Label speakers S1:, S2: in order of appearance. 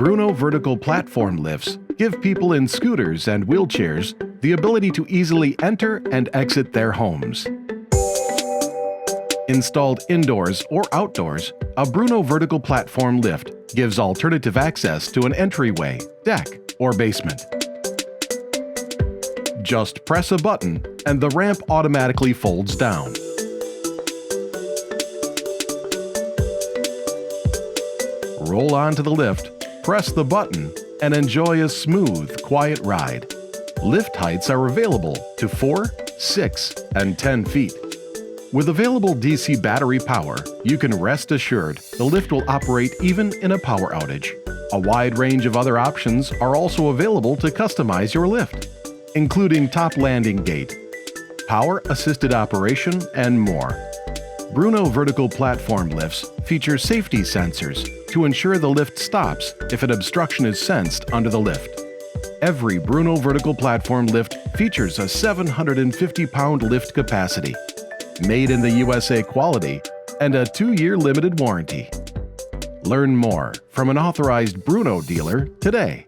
S1: Bruno Vertical Platform Lifts give people in scooters and wheelchairs the ability to easily enter and exit their homes. Installed indoors or outdoors, a Bruno Vertical Platform Lift gives alternative access to an entryway, deck, or basement. Just press a button and the ramp automatically folds down. Roll onto the lift, press the button, and enjoy a smooth, quiet ride. Lift heights are available to 4, 6, and 10 feet. With available DC battery power, you can rest assured the lift will operate even in a power outage. A wide range of other options are also available to customize your lift, including top landing gate, power-assisted operation, and more. Bruno Vertical Platform Lifts feature safety sensors to ensure the lift stops if an obstruction is sensed under the lift. Every Bruno Vertical Platform Lift features a 750-pound lift capacity, made in the USA quality, and a 2-year limited warranty. Learn more from an authorized Bruno dealer today.